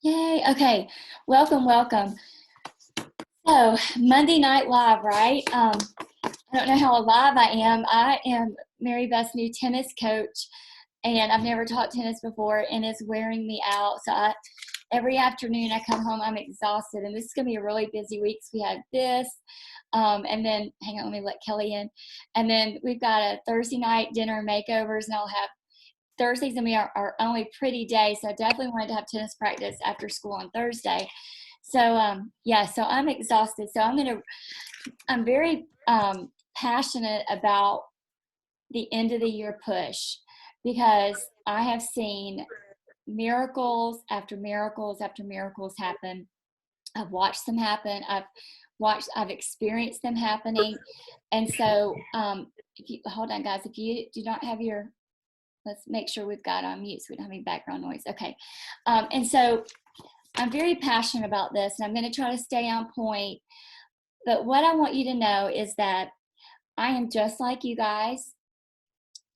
Yay. Okay. Welcome, welcome. So, Monday Night Live, right? I don't know how alive I am. I am Mary Beth's new tennis coach, and I've never taught tennis before, and it's wearing me out. Every afternoon I come home, I'm exhausted, and this is going to be a really busy week. So we had this, and then, hang on, let me let Kelly in. And then we've got a Thursday night dinner makeovers, and I'll have Thursdays and we are our only pretty day, so I definitely wanted to have tennis practice after school on Thursday. Yeah, so I'm exhausted. I'm very passionate about the end of the year push because I have seen miracles after miracles after miracles happen. I've watched them happen. I've experienced them happening. And so, if you hold on, guys, if you do not have your let's make sure we've got on mute so we don't have any background noise. Okay. And so I'm very passionate about this, and I'm going to try to stay on point. But what I want you to know is that I am just like you guys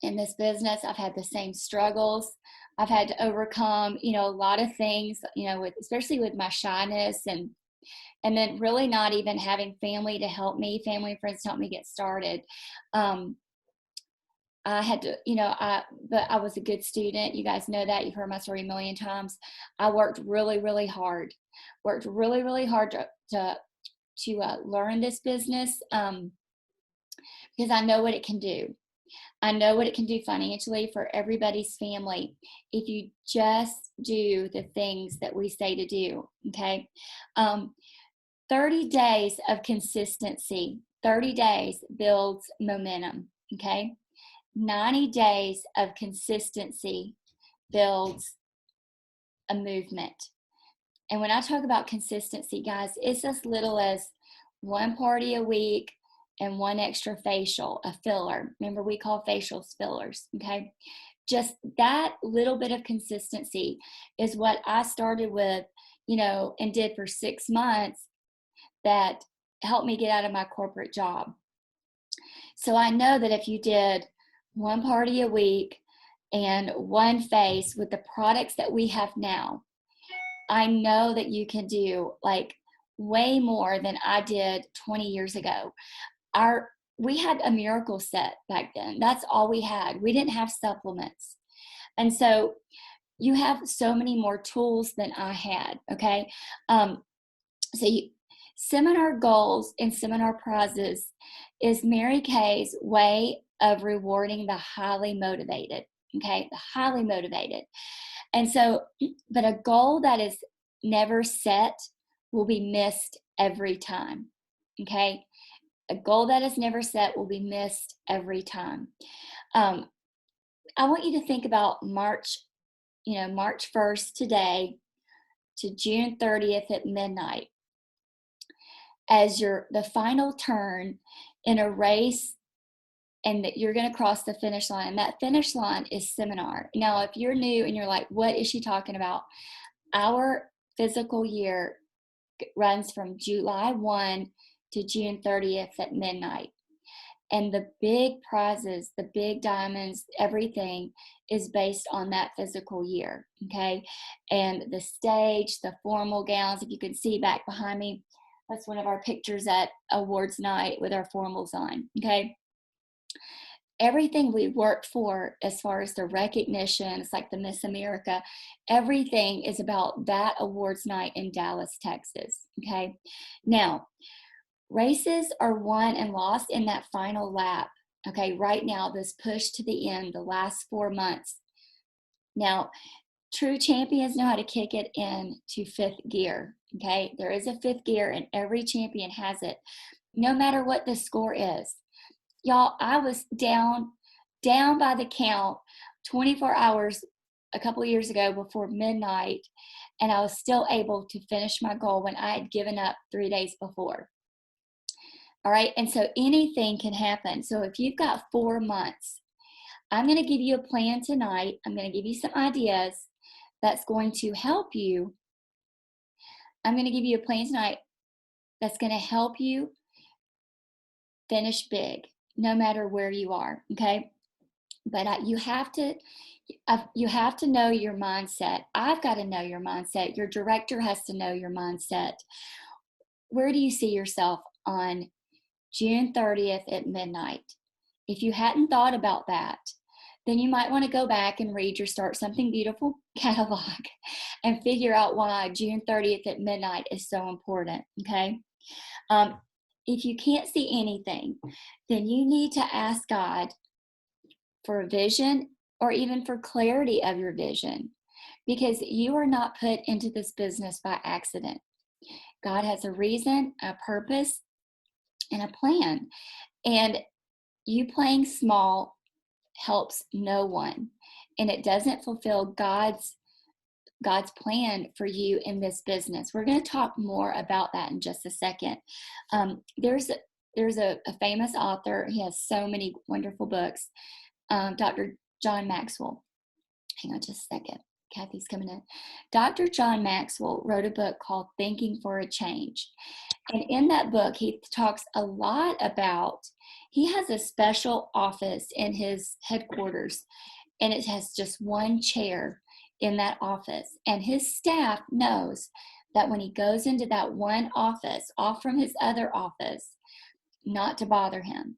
in this business. I've had the same struggles. I've had to overcome, a lot of things, especially with my shyness and then really not even having family to help me, family and friends to help me get started. I had to, but I was a good student. You guys know that. You've heard my story a million times. I worked really, really hard. Worked really, really hard to learn this business because I know what it can do. I know what it can do financially for everybody's family if you just do the things that we say to do. Okay, 30 days of consistency. 30 days builds momentum. Okay. 90 days of consistency builds a movement. And when I talk about consistency, guys, it's as little as one party a week and one extra facial, a filler. Remember, we call facials fillers, okay? Just that little bit of consistency is what I started with, and did for 6 months that helped me get out of my corporate job. So I know that if you did one party a week and one face with the products that we have now, I know that you can do like way more than I did 20 years ago. We had a miracle set back then. That's all we had. We didn't have supplements. And so you have so many more tools than I had, okay? Seminar goals and seminar prizes is Mary Kay's way of rewarding the highly motivated, okay? The highly motivated. And so, but a goal that is never set will be missed every time, okay? A goal that is never set will be missed every time. I want you to think about March 1st today to June 30th at midnight as the final turn in a race, and that you're going to cross the finish line. And that finish line is seminar. Now, if you're new and you're like, what is she talking about? Our physical year runs from July 1 to June 30th at midnight. And the big prizes, the big diamonds, everything is based on that physical year, okay? And the stage, the formal gowns, if you can see back behind me, that's one of our pictures at awards night with our formals on, okay? Everything we work for as far as the recognition, it's like the Miss America, everything is about that awards night in Dallas, Texas, okay? Now, races are won and lost in that final lap, okay? Right now, this push to the end, the last 4 months. Now, true champions know how to kick it into fifth gear, okay? There is a fifth gear and every champion has it, no matter what the score is. Y'all, I was down by the count 24 hours a couple of years ago before midnight, and I was still able to finish my goal when I had given up 3 days before. All right, and so anything can happen. So if you've got 4 months, I'm going to give you a plan tonight. I'm going to give you some ideas that's going to help you. I'm going to give you a plan tonight that's going to help you finish big, no matter where you are, okay? But you have to know your mindset. I've got to know your mindset. Your director has to know your mindset. Where do you see yourself on June 30th at midnight? If you hadn't thought about that, then you might want to go back and read your Start Something Beautiful catalog and figure out why June 30th at midnight is so important, okay? If you can't see anything, then you need to ask God for a vision or even for clarity of your vision, because you are not put into this business by accident. God has a reason, a purpose, and a plan. And you playing small helps no one, and it doesn't fulfill God's plan for you in this business. We're going to talk more about that in just a second. There's a famous author. He has so many wonderful books. Dr. John Maxwell. Hang on just a second. Kathy's coming in. Dr. John Maxwell wrote a book called Thinking for a Change. And in that book, he talks a lot about, he has a special office in his headquarters, and it has just one chair in that office. And his staff knows that when he goes into that one office, off from his other office, not to bother him.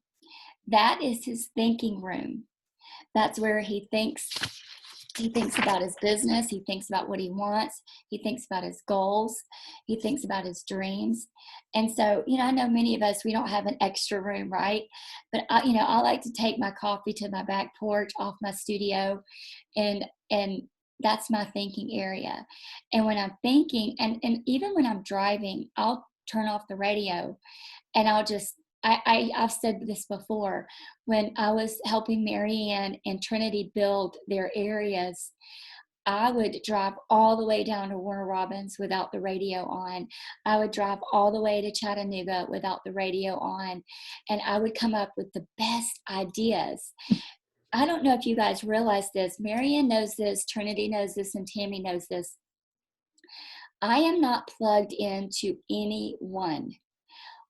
That is his thinking room. That's where he thinks about his business. He thinks about what he wants. He thinks about his goals. He thinks about his dreams. And so, I know many of us, we don't have an extra room, right? But I like to take my coffee to my back porch off my studio, and that's my thinking area. And when I'm thinking, and even when I'm driving, I'll turn off the radio, and I've said this before. When I was helping Marianne and Trinity build their areas, I would drive all the way down to Warner Robins without the radio on. I would drive all the way to Chattanooga without the radio on. And I would come up with the best ideas. I don't know if you guys realize this. Marianne knows this, Trinity knows this, and Tammy knows this. I am not plugged into anyone.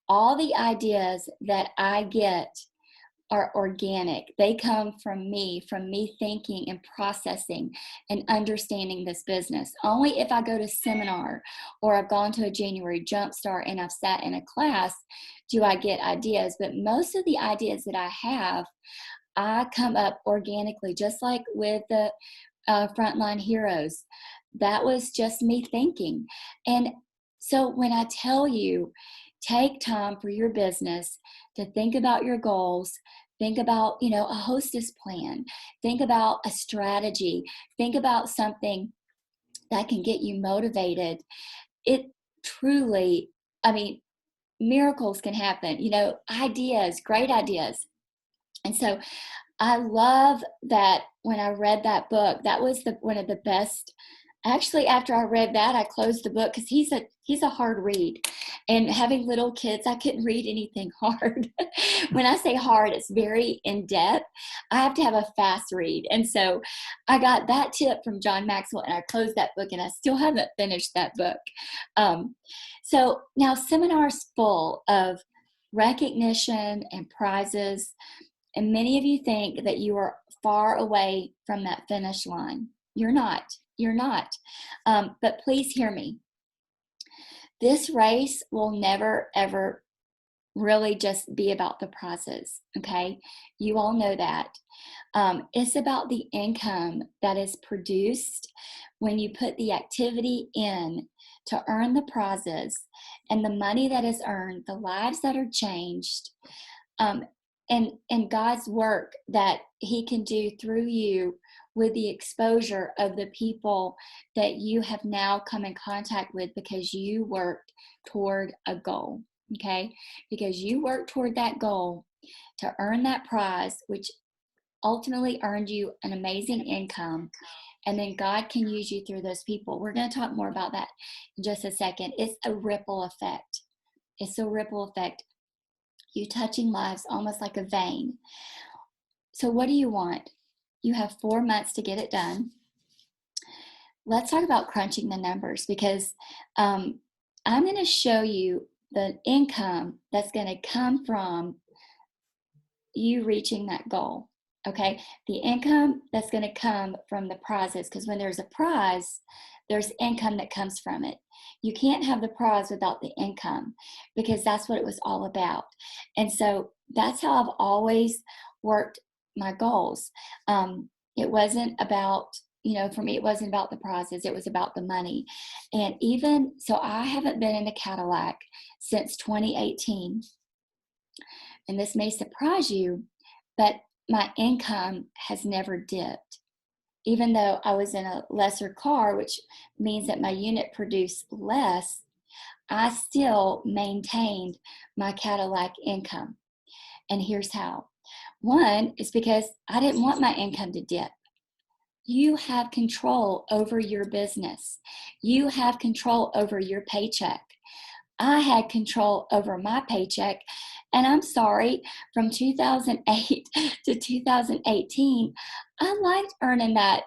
All the ideas that I get are organic. They come from me thinking and processing and understanding this business. Only if I go to seminar or I've gone to a January Jumpstart and I've sat in a class do I get ideas. But most of the ideas that I have, I come up organically, just like with the Frontline Heroes. That was just me thinking. And so when I tell you, take time for your business to think about your goals, think about, a hostess plan, think about a strategy, think about something that can get you motivated. It truly, miracles can happen, ideas, great ideas. And so I love that when I read that book, that was one of the best. Actually, after I read that, I closed the book because he's a hard read. And having little kids, I couldn't read anything hard. When I say hard, it's very in-depth. I have to have a fast read. And so I got that tip from John Maxwell, and I closed that book, and I still haven't finished that book. So now seminars full of recognition and prizes, and many of you think that you are far away from that finish line. You're not. You're not. But please hear me. This race will never, ever really just be about the prizes, okay? You all know that. It's about the income that is produced when you put the activity in to earn the prizes, and the money that is earned, the lives that are changed, and God's work that he can do through you with the exposure of the people that you have now come in contact with because you worked toward a goal, okay? Because you worked toward that goal to earn that prize, which ultimately earned you an amazing income, and then God can use you through those people. We're going to talk more about that in just a second. It's a ripple effect. It's a ripple effect. You touching lives almost like a vein. So what do you want? You have 4 months to get it done. Let's talk about crunching the numbers, because I'm going to show you the income that's going to come from you reaching that goal. Okay, the income that's going to come from the prizes, because when there's a prize, there's income that comes from it. You can't have the prize without the income, because that's what it was all about. And so that's how I've always worked my goals. It wasn't about, for me, it wasn't about the prizes, it was about the money. And even so, I haven't been in a Cadillac since 2018. And this may surprise you, but my income has never dipped. Even though I was in a lesser car, which means that my unit produced less, I still maintained my Cadillac income. And here's how. One is because I didn't want my income to dip. You have control over your business. You have control over your paycheck. I had control over my paycheck. And I'm sorry, from 2008 to 2018, I liked earning that,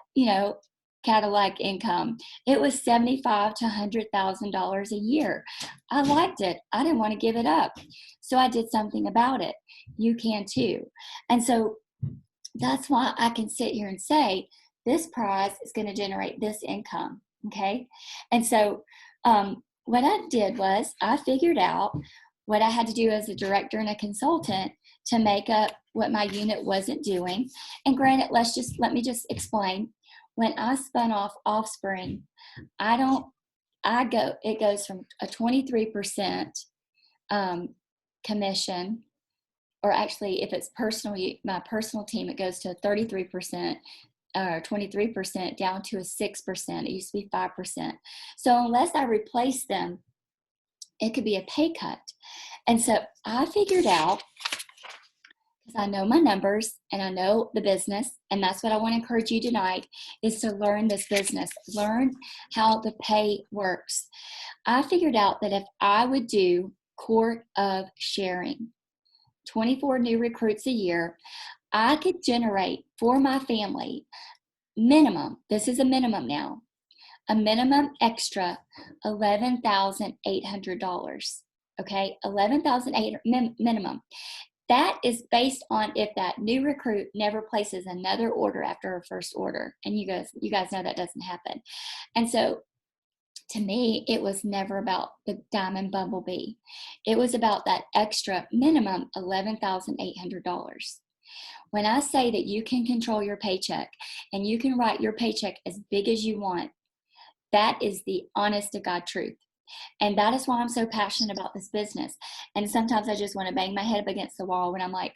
Cadillac income. It was $75,000 to $100,000 a year. I liked it. I didn't want to give it up. So I did something about it. You can too. And so that's why I can sit here and say, this prize is going to generate this income. Okay. And so, what I did was I figured out what I had to do as a director and a consultant to make up what my unit wasn't doing. And granted, let me just explain. When I spun off Offspring, it goes from a 23% commission, or actually if it's my personal team, it goes to 33%. Or 23% down to a 6%. It used to be 5%. So unless I replace them, it could be a pay cut. And so I figured out, because I know my numbers and I know the business, and that's what I want to encourage you tonight, is to learn this business, learn how the pay works. I figured out that if I would do Court of Sharing, 24 new recruits a year, I could generate for my family minimum, this is a minimum now, a minimum extra $11,800. Okay, $11,800 minimum. That is based on if that new recruit never places another order after her first order. And you guys know that doesn't happen. And so to me, it was never about the diamond bumblebee. It was about that extra minimum $11,800. When I say that you can control your paycheck and you can write your paycheck as big as you want, that is the honest to God truth. And that is why I'm so passionate about this business. And sometimes I just want to bang my head up against the wall when I'm like,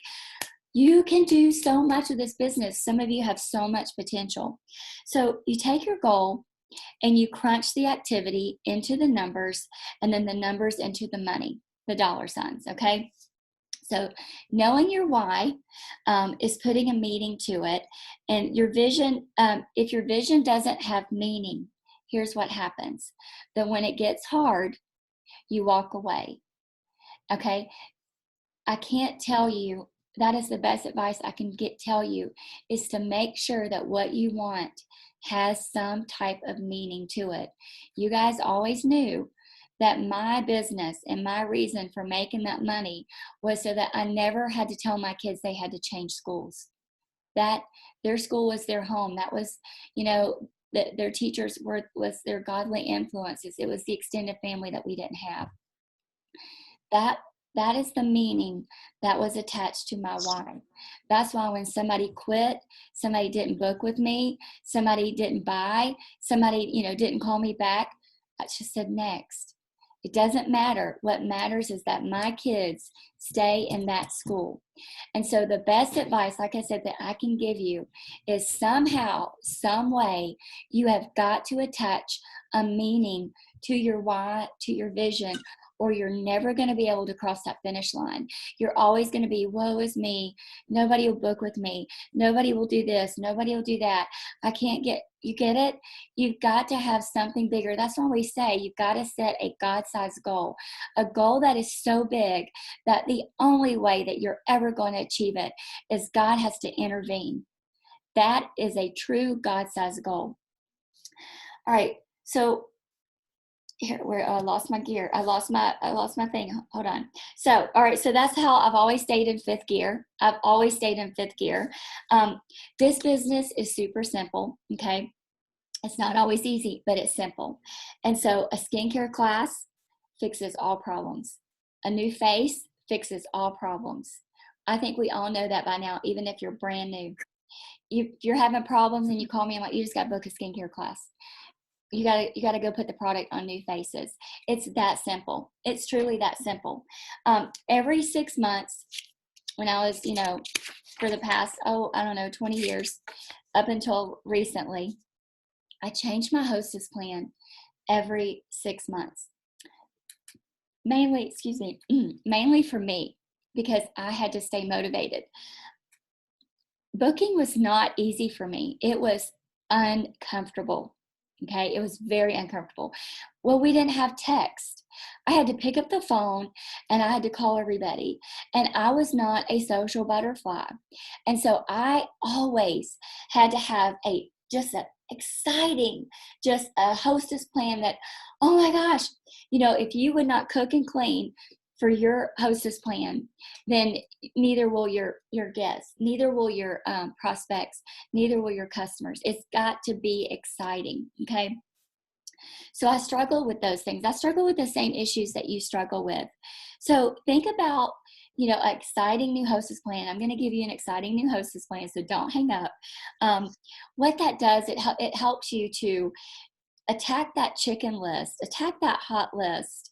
you can do so much of this business. Some of you have so much potential. So you take your goal and you crunch the activity into the numbers, and then the numbers into the money, the dollar signs, okay? So knowing your why is putting a meaning to it. And your vision, if your vision doesn't have meaning, here's what happens. Then when it gets hard, you walk away. Okay? I can't tell you, that is the best advice I can tell you, is to make sure that what you want has some type of meaning to it. You guys always knew that my business and my reason for making that money was so that I never had to tell my kids they had to change schools. That their school was their home. That was, their teachers was their godly influences. It was the extended family that we didn't have. That is the meaning that was attached to my why. That's why when somebody quit, somebody didn't book with me, somebody didn't buy, somebody, didn't call me back, I just said next. It doesn't matter. What matters is that my kids stay in that school. And so the best advice, like I said, that I can give you is somehow, some way, you have got to attach a meaning to your why, to your vision, or you're never going to be able to cross that finish line. You're always going to be, woe is me. Nobody will book with me. Nobody will do this. Nobody will do that. You get it? You've got to have something bigger. That's why we say you've got to set a God-sized goal, a goal that is so big that the only way that you're ever going to achieve it is God has to intervene. That is a true God-sized goal. All right. So here where I lost my gear. I lost my thing. Hold on. So, all right. So that's how I've always stayed in fifth gear. I've always stayed in fifth gear. This business is super simple. Okay. It's not always easy, but it's simple. And so a skincare class fixes all problems. A new face fixes all problems. I think we all know that by now, even if you're brand new. If you're having problems and you call me, I'm like, you just got to book a skincare class. You gotta go put the product on new faces. It's that simple. It's truly that simple. Every 6 months, when I was, for the past, I don't know, 20 years, up until recently, I changed my hostess plan every 6 months. Mainly, excuse me, mainly for me, because I had to stay motivated. Booking was not easy for me. It was uncomfortable. Okay, it was very uncomfortable. Well, we didn't have text. I had to pick up the phone and I had to call everybody. And I was not a social butterfly. And so I always had to have just an exciting, just a hostess plan that, oh my gosh, if you would not cook and clean for your hostess plan, then neither will your guests, neither will your prospects, neither will your customers. It's got to be exciting. Okay. So I struggle with those things. I struggle with the same issues that you struggle with. So think about, an exciting new hostess plan. I'm going to give you an exciting new hostess plan, so don't hang up. What that does, it helps you to attack that chicken list, attack that hot list,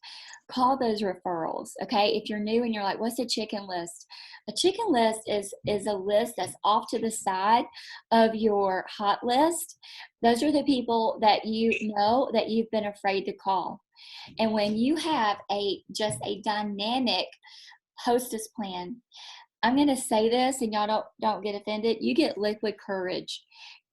call those referrals. Okay. If you're new and you're like, what's a chicken list? A chicken list is a list that's off to the side of your hot list. Those are the people that that you've been afraid to call. And when you have just a dynamic hostess plan, I'm going to say this and y'all don't get offended. You get liquid courage.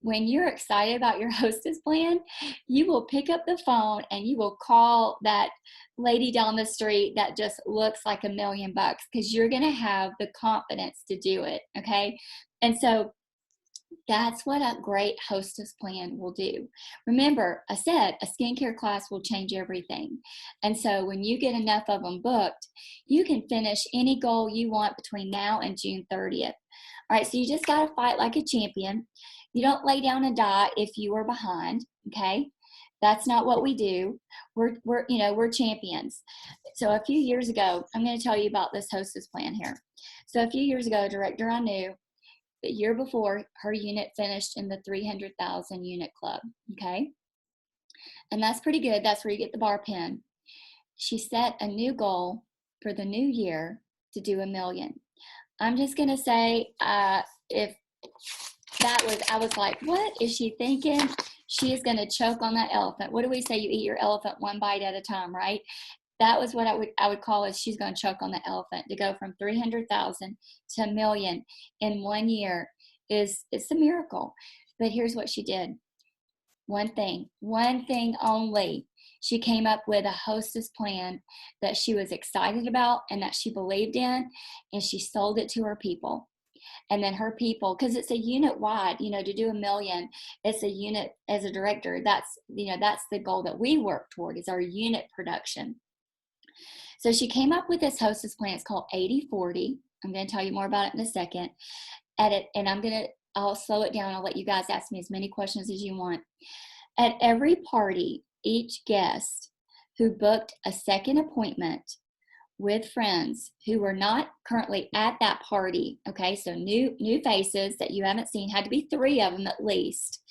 When you're excited about your hostess plan, you will pick up the phone and you will call that lady down the street that just looks like $1,000,000 because you're going to have the confidence to do it. Okay. And so that's what a great hostess plan will do. Remember, I said a skincare class will change everything. And so when you get enough of them booked, you can finish any goal you want between now and June 30th. All right, so you just got to fight like a champion. You don't lay down and die if you are behind, okay? That's not what we do. We're champions. So a few years ago, I'm going to tell you about this hostess plan here. So a few years ago, a director I knew, the year before, her unit finished in the 300,000 unit club, okay? And that's pretty good. That's where you get the bar pin. She set a new goal for the new year to do 1,000,000. I'm just gonna say, if I was like, what is she thinking? She is gonna choke on that elephant. What do we say? You eat your elephant one bite at a time, right? That was what I would call it. She's going to choke on the elephant. To go from 300,000 to 1,000,000 in 1 year it's a miracle. But here's what she did. One thing only. She came up with a hostess plan that she was excited about and that she believed in, and she sold it to her people. And then her people, because it's a unit wide, to do 1,000,000, it's a unit. As a director, that's the goal that we work toward, is our unit production. So she came up with this hostess plan. It's called 80/40. I'm going to tell you more about it in a second. I'll slow it down. I'll let you guys ask me as many questions as you want. At every party, each guest who booked a second appointment with friends who were not currently at that party, okay, so new faces that you haven't seen, had to be 3 of them at least,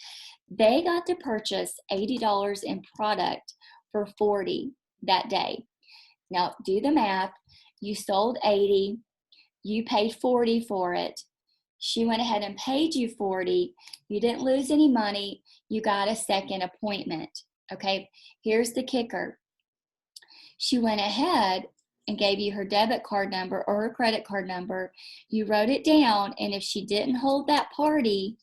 they got to purchase $80 in product for $40 that day. Now, do the math. You sold 80. You paid 40 for it. She went ahead and paid you 40. You didn't lose any money. You got a second appointment. Okay, here's the kicker. She went ahead and gave you her debit card number or her credit card number. You wrote it down, and if she didn't hold that party,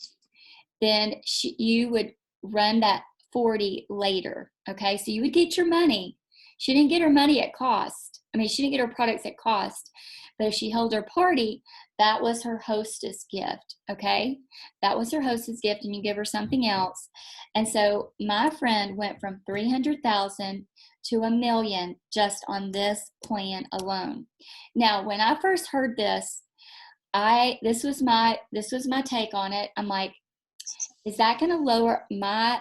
then you would run that 40 later. Okay, so you would get your money. She didn't get her money at cost. I mean, she didn't get her products at cost, but if she held her party, that was her hostess gift, okay? That was her hostess gift, and you give her something else. And so my friend went from 300,000 to $1 million just on this plan alone. Now, when I first heard this, this was my take on it. I'm like, is that going to lower my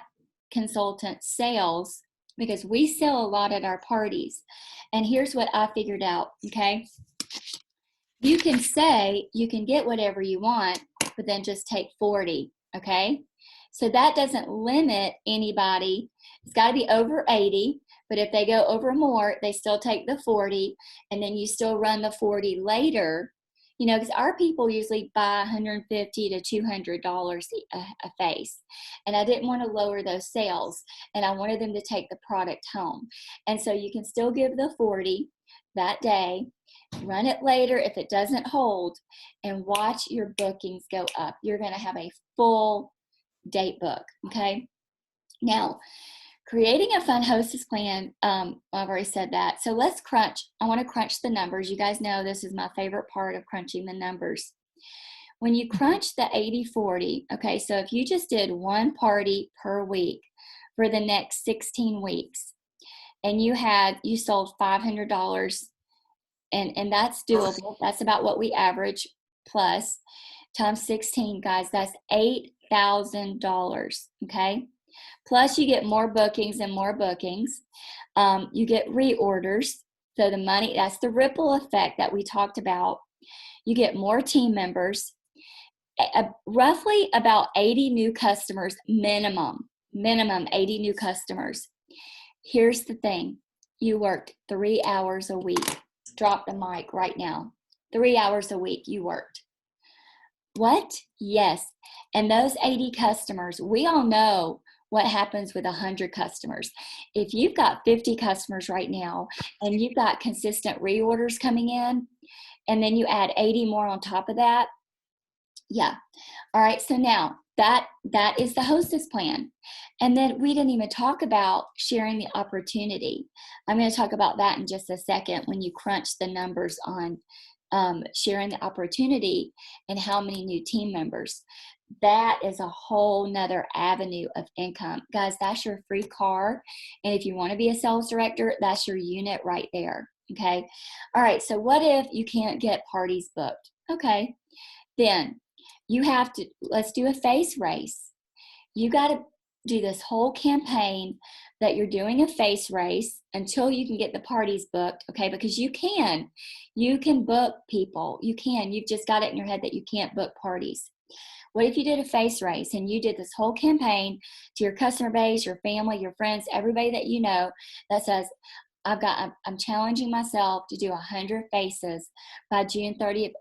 consultant sales? Because we sell a lot at our parties. And here's what I figured out, okay? You can say you can get whatever you want, but then just take 40, okay? So that doesn't limit anybody. It's got to be over 80, but if they go over more, they still take the 40, and then you still run the 40 later. You know, because our people usually buy $150 to $200 a face. And I didn't want to lower those sales, and I wanted them to take the product home. And so you can still give the 40 that day, run it later if it doesn't hold, and watch your bookings go up. You're going to have a full date book, okay? Now, creating a fun hostess plan, I've already said that. So let's crunch. I want to crunch the numbers. You guys know this is my favorite part of crunching the numbers. When you crunch the 80-40, okay, so if you just did one party per week for the next 16 weeks, and you sold $500, and that's doable. That's about what we average, plus times 16, guys, that's $8,000, okay? Plus, you get more bookings and more bookings. You get reorders. So the money, that's the ripple effect that we talked about. You get more team members, roughly about 80 new customers minimum 80 new customers. Here's the thing. You worked 3 hours a week. Drop the mic right now. 3 hours a week you worked. What? Yes. And those 80 customers, we all know what happens with 100 customers. If you've got 50 customers right now and you've got consistent reorders coming in, and then you add 80 more on top of that, yeah. All right, so now that is the hostess plan. And then we didn't even talk about sharing the opportunity. I'm going to talk about that in just a second when you crunch the numbers on sharing the opportunity and how many new team members. That is a whole nother avenue of income. Guys, that's your free car. And if you want to be a sales director, that's your unit right there. Okay. All right. So what if you can't get parties booked? Okay. Then you have to, let's do a face race. You got to do this whole campaign that you're doing a face race until you can get the parties booked, okay? Because you can book people. You've just got it in your head that you can't book parties. What if you did a face race and you did this whole campaign to your customer base, your family, your friends, everybody that you know, that says, I'm challenging myself to do 100 faces by June 30th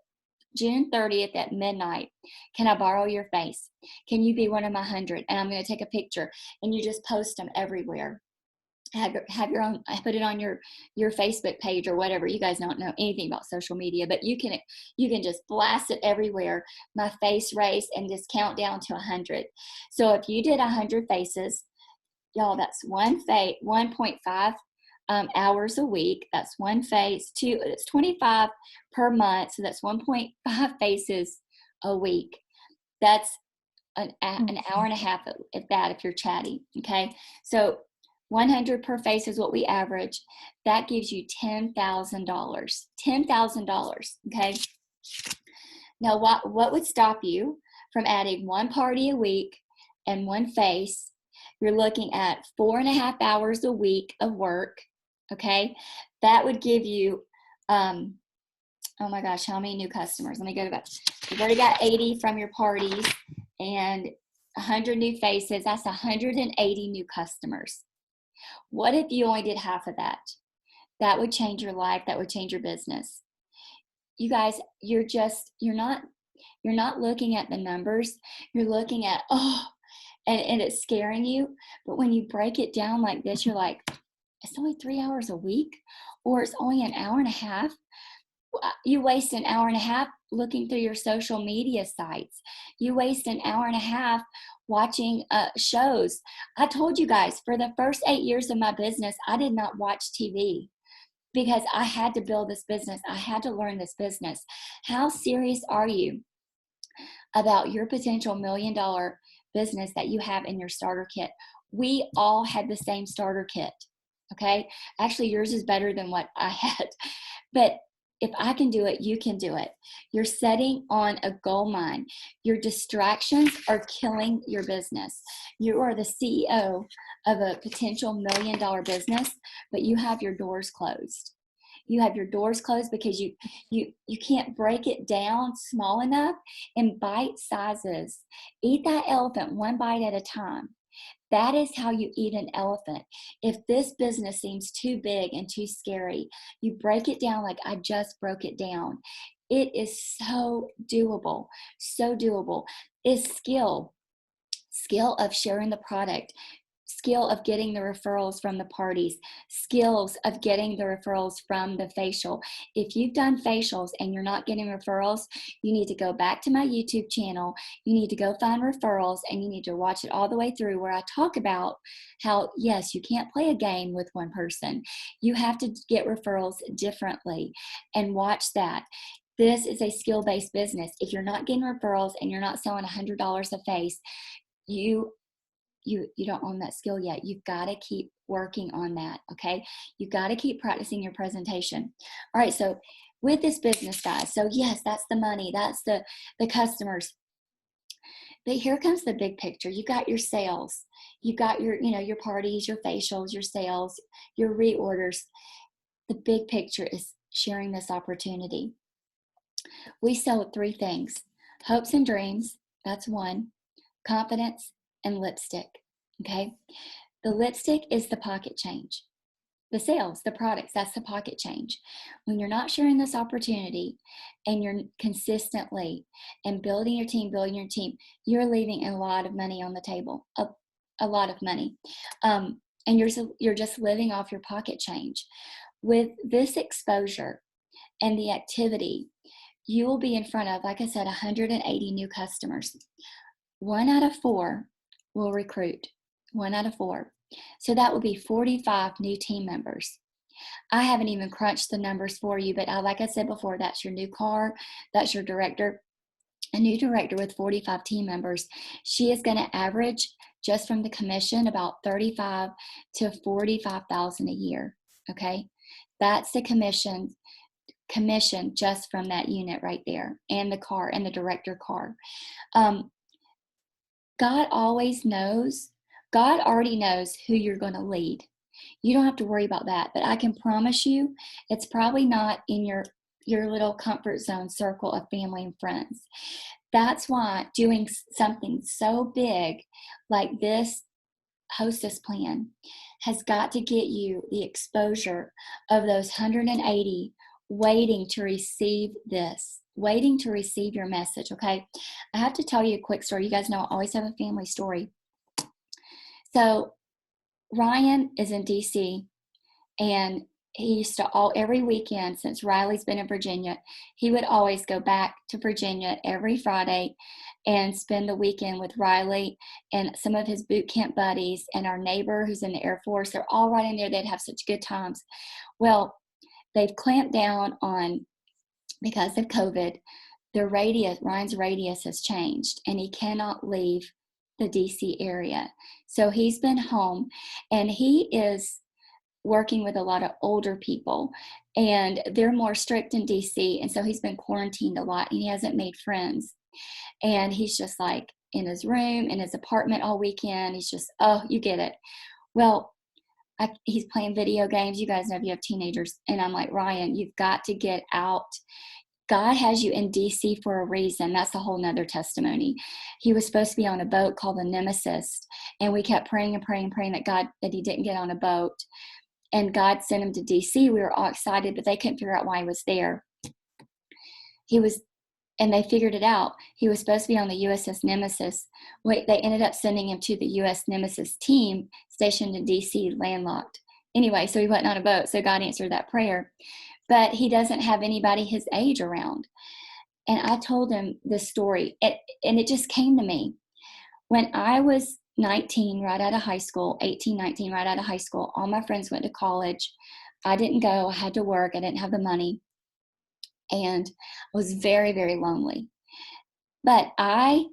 at midnight. Can I borrow your face? Can you be one of my 100? And I'm going to take a picture, and you just post them everywhere. Have your own, put it on your Facebook page or whatever. You guys don't know anything about social media, but you can just blast it everywhere. My face race, and just count down to 100. So if you did 100 faces, y'all, that's 1.5 hours a week. That's one face. It's 25 per month. So that's 1.5 faces a week. That's an hour and a half at that if you're chatty. Okay. So 100 per face is what we average. That gives you $10,000. $10,000. Okay. Now, what would stop you from adding one party a week and one face? You're looking at 4.5 hours a week of work. Okay. That would give you, oh my gosh, how many new customers? Let me go to that. You've already got 80 from your parties and 100 new faces. That's 180 new customers. What if you only did half of that? That would change your life. That would change your business. You guys, you're not looking at the numbers. You're looking at, and it's scaring you. But when you break it down like this, you're like, it's only 3 hours a week, or it's only an hour and a half. You waste an hour and a half looking through your social media sites. You waste an hour and a half watching shows. I told you guys, for the first 8 years of my business, I did not watch TV because I had to build this business. I had to learn this business. How serious are you about your potential $1 million business that you have in your starter kit? We all had the same starter kit. Okay. Actually, yours is better than what I had. But if I can do it, you can do it. You're setting on a gold mine. Your distractions are killing your business. You are the CEO of a potential $1 million business, but you have your doors closed. You have your doors closed because you can't break it down small enough in bite sizes. Eat that elephant one bite at a time. That is how you eat an elephant. If this business seems too big and too scary, you break it down like I just broke it down. It is so doable, so doable. It's skill of sharing the product, skill of getting the referrals from the parties, skills of getting the referrals from the facial. If you've done facials and you're not getting referrals, you need to go back to my YouTube channel. You need to go find referrals and you need to watch it all the way through, where I talk about how, yes, you can't play a game with one person. You have to get referrals differently, and watch that. This is a skill-based business. If you're not getting referrals and you're not selling $100 a face, you don't own that skill yet. You've got to keep working on that. Okay. You've got to keep practicing your presentation. All right. So with this business, guys, so yes, that's the money. That's the customers. But here comes the big picture. You got your sales. You got your, your parties, your facials, your sales, your reorders. The big picture is sharing this opportunity. We sell 3 things: hopes and dreams. That's 1. Confidence and lipstick. Okay. The lipstick is the pocket change. The sales, the products, that's the pocket change. When you're not sharing this opportunity and you're consistently and building your team, you're leaving a lot of money on the table, a lot of money. And you're just living off your pocket change. With this exposure and the activity, you will be in front of, like I said, 180 new customers. 1 out of 4 will recruit. 1 out of 4. So that will be 45 new team members. I haven't even crunched the numbers for you, but like I said before, that's your new car, that's your director, a new director with 45 team members. She is going to average, just from the commission, about $35,000 to $45,000 a year. Okay, that's the commission just from that unit right there, and the car, and the director car. God already knows who you're going to lead. You don't have to worry about that, but I can promise you it's probably not in your little comfort zone circle of family and friends. That's why doing something so big like this Hostess Plan has got to get you the exposure of those 180 waiting to receive this, waiting to receive your message. Okay. I have to tell you a quick story. You guys know I always have a family story. So Ryan is in DC, and he used to every weekend, since Riley's been in Virginia, he would always go back to Virginia every Friday and spend the weekend with Riley and some of his boot camp buddies and our neighbor who's in the Air Force. They're all right in there. They'd have such good times. Well, they've clamped down on, because of COVID, Ryan's radius has changed, and he cannot leave the DC area. So he's been home, and he is working with a lot of older people, and they're more strict in DC. And so he's been quarantined a lot, and he hasn't made friends. And he's just like in his room, in his apartment all weekend. He's just, oh, you get it. Well, he's playing video games. You guys know if you have teenagers. And I'm like, Ryan, you've got to get out. God has you in DC for a reason. That's a whole nother testimony. He was supposed to be on a boat called the Nemesis, and we kept praying that he didn't get on a boat. And God sent him to DC. We were all excited, but they couldn't figure out why he was there. And they figured it out. He was supposed to be on the USS Nemesis. They ended up sending him to the US Nemesis team stationed in DC, landlocked. anyway, so he wasn't on a boat. So God answered that prayer. But he doesn't have anybody his age around. And I told him this story, and it just came to me. When I was 19, right out of high school, 18, 19, right out of high school, all my friends went to college. I didn't go. I had to work. I didn't have the money. And I was very, very lonely. But I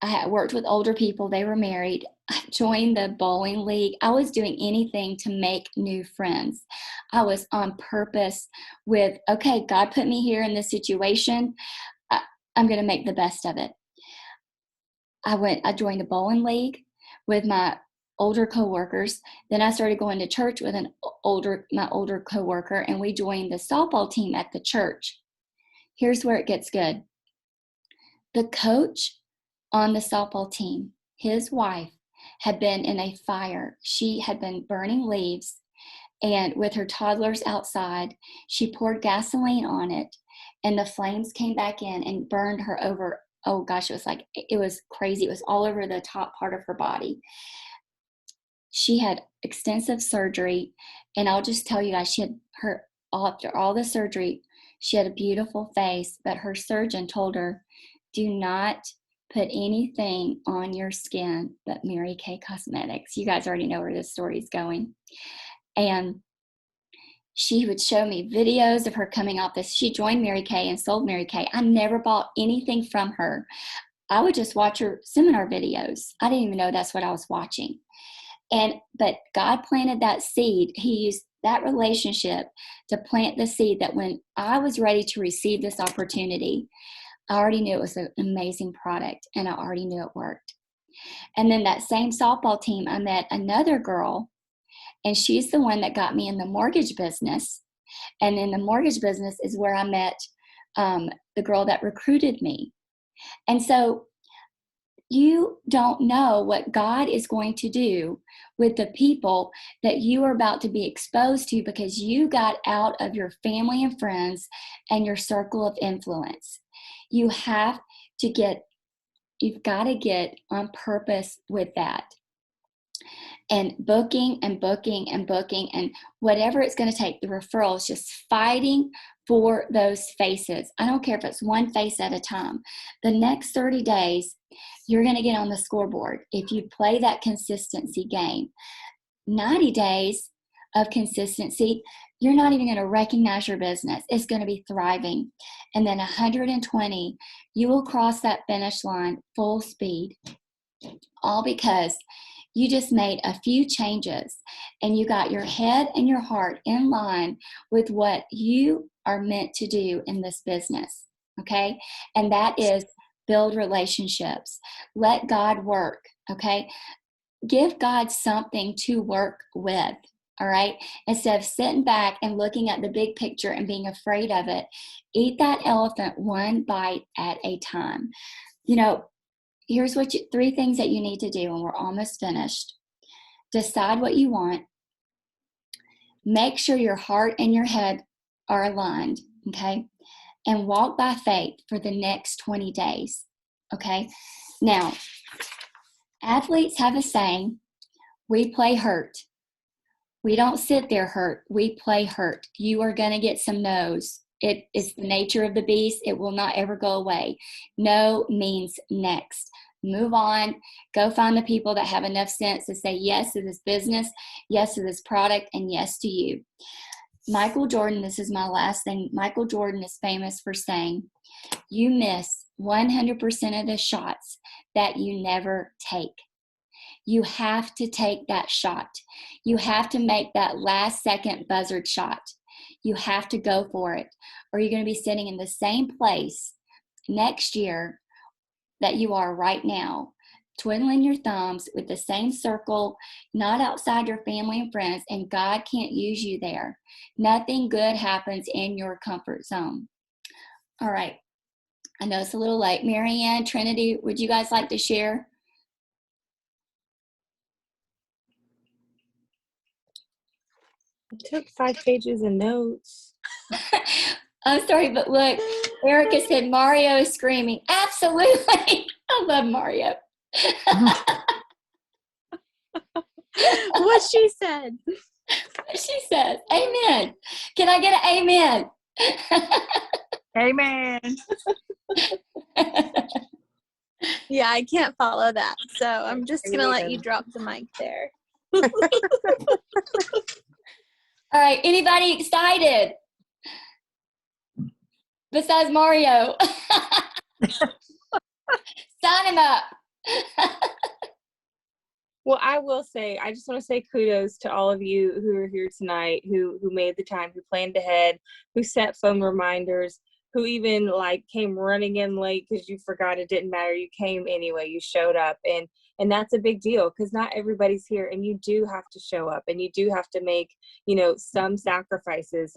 had worked with older people. They were married. I joined the bowling league. I was doing anything to make new friends. I was on purpose with, okay, God put me here in this situation. I'm going to make the best of it. I joined the bowling league with my older coworkers. Then I started going to church with my older coworker, and we joined the softball team at the church. Here's where it gets good. The coach on the softball team, his wife, had been in a fire. She had been burning leaves, and with her toddlers outside, she poured gasoline on it, and the flames came back in and burned her over. Oh gosh, it was crazy. It was all over the top part of her body. She had extensive surgery, and I'll just tell you guys, after all the surgery, she had a beautiful face, but her surgeon told her, do not put anything on your skin but Mary Kay Cosmetics. You guys already know where this story is going. And she would show me videos of her coming off this. She joined Mary Kay and sold Mary Kay. I never bought anything from her. I would just watch her seminar videos. I didn't even know that's what I was watching. But God planted that seed. He used that relationship to plant the seed that when I was ready to receive this opportunity, I already knew it was an amazing product, and I already knew it worked. And then that same softball team, I met another girl, and she's the one that got me in the mortgage business. And in the mortgage business is where I met the girl that recruited me. And so you don't know what God is going to do with the people that you are about to be exposed to because you got out of your family and friends and your circle of influence. You've got to get on purpose with that. And booking and booking and booking and whatever it's going to take, the referrals, just fighting for those faces. I don't care if it's one face at a time. The next 30 days, you're going to get on the scoreboard if you play that consistency game. 90 days of consistency, you're not even going to recognize your business. It's going to be thriving. And then 120, you will cross that finish line full speed, all because you just made a few changes and you got your head and your heart in line with what you are meant to do in this business, okay? And that is build relationships. Let God work, okay? Give God something to work with, all right? Instead of sitting back and looking at the big picture and being afraid of it, eat that elephant one bite at a time. You know, here's three things that you need to do, and we're almost finished. Decide what you want. Make sure your heart and your head are aligned, okay? And walk by faith for the next 20 days, okay? Now, athletes have a saying, we play hurt. We don't sit there hurt. We play hurt. You are going to get some no's. It is the nature of the beast. It will not ever go away. No means next. Move on. Go find the people that have enough sense to say yes to this business, yes to this product, and yes to you. Michael Jordan, this is my last thing. Michael Jordan is famous for saying, you miss 100% of the shots that you never take. You have to take that shot. You have to make that last second buzzard shot. You have to go for it, or you're going to be sitting in the same place next year that you are right now, twiddling your thumbs with the same circle, not outside your family and friends, and God can't use you there. Nothing good happens in your comfort zone. All right. I know it's a little late. Marianne, Trinity, would you guys like to share? I took 5 pages of notes. I'm sorry, but look, Erica said Mario is screaming. Absolutely. I love Mario. What she said. She says, amen. Can I get an amen? Amen. Yeah, I can't follow that. So I'm just going to let you drop the mic there. All right. Anybody excited? Besides Mario. Sign him up. Well, I will say, I just want to say kudos to all of you who are here tonight, who made the time, who planned ahead, who set phone reminders, who even like came running in late because you forgot. It didn't matter. You came anyway. You showed up, and that's a big deal because not everybody's here, and you do have to show up, and you do have to make, you know, some sacrifices.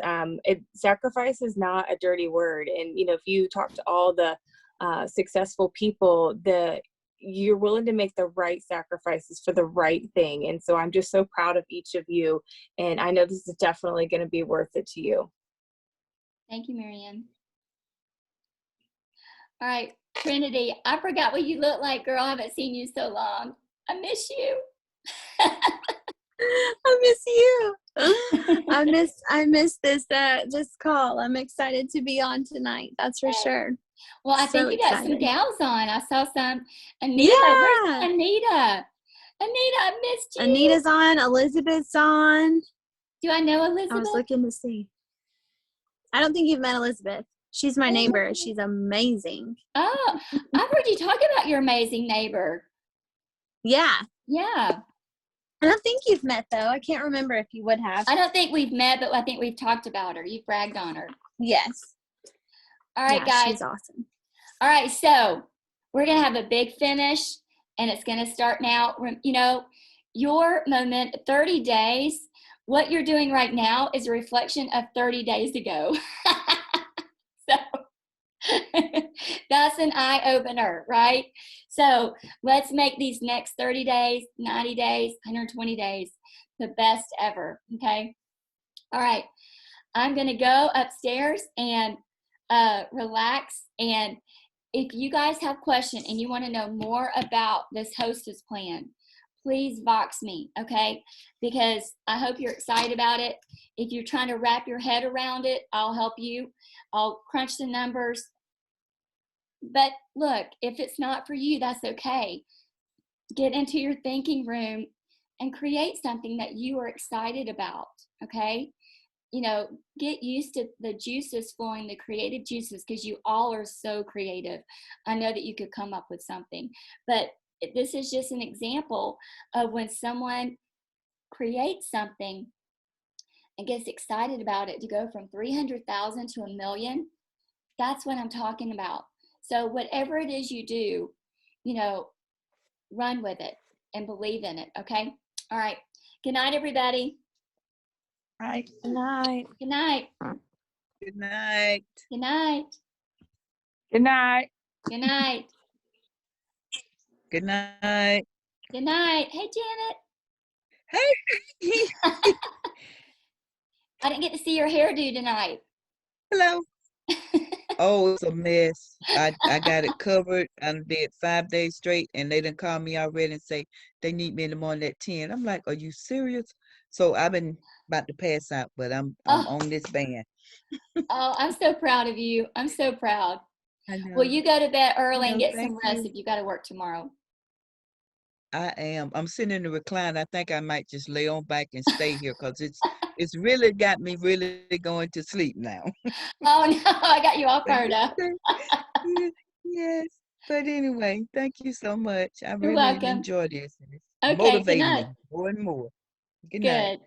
Sacrifice is not a dirty word, and you know, if you talk to all the successful people, you're willing to make the right sacrifices for the right thing. And so I'm just so proud of each of you. And I know this is definitely going to be worth it to you. Thank you, Marianne. All right, Trinity, I forgot what you look like, girl. I haven't seen you so long. I miss you. I miss you. I miss this call. I'm excited to be on tonight. That's for sure. Well, I think you got some gals on. I saw some. Anita, yeah. Where's Anita? Anita, I missed you. Anita's on. Elizabeth's on. Do I know Elizabeth? I was looking to see. I don't think you've met Elizabeth. She's my neighbor. She's amazing. Oh, I've heard you talk about your amazing neighbor. Yeah. Yeah. I don't think you've met, though. I can't remember if you would have. I don't think we've met, but I think we've talked about her. You've bragged on her. Yes. All right, yeah, guys. She's awesome. All right, so we're going to have a big finish, and it's going to start now. You know, your moment, 30 days, what you're doing right now is a reflection of 30 days ago. So that's an eye-opener, right? So let's make these next 30 days, 90 days, 120 days the best ever, okay? All right, I'm going to go upstairs and relax. And if you guys have questions and you want to know more about this Hostess Plan, please box me, okay? Because I hope you're excited about it. If you're trying to wrap your head around it, I'll help you. I'll crunch the numbers. But look, if it's not for you, that's okay. Get into your thinking room and create something that you are excited about, okay? You know, get used to the juices flowing, the creative juices, because you all are so creative. I know that you could come up with something, but this is just an example of when someone creates something and gets excited about it to go from 300,000 to 1 million. That's what I'm talking about. So whatever it is you do, you know, run with it and believe in it, okay? All right. Good night, everybody. All right. Good night. Good night. Good night. Good night. Good night. Good night. Good night. Good night. Hey, Janet. Hey. I didn't get to see your hairdo tonight. Hello. Oh, it's a mess. I got it covered. I did 5 days straight, and they didn't call me already and say they need me in the morning at 10. I'm like, are you serious? So I've been about to pass out, but I'm on this band. Oh, I'm so proud of you. I'm so proud. I know. Well, you go to bed early and get Thank some rest you. if you got to work tomorrow. I am. I'm sitting in the recliner. I think I might just lay on back and stay here because it's really got me really going to sleep now. Oh no, I got you all fired up. Yes. But anyway, thank you so much. I You're really welcome. enjoy this. And it's Okay, good motivating night. me more and more. Good night.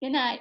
Good. Good night.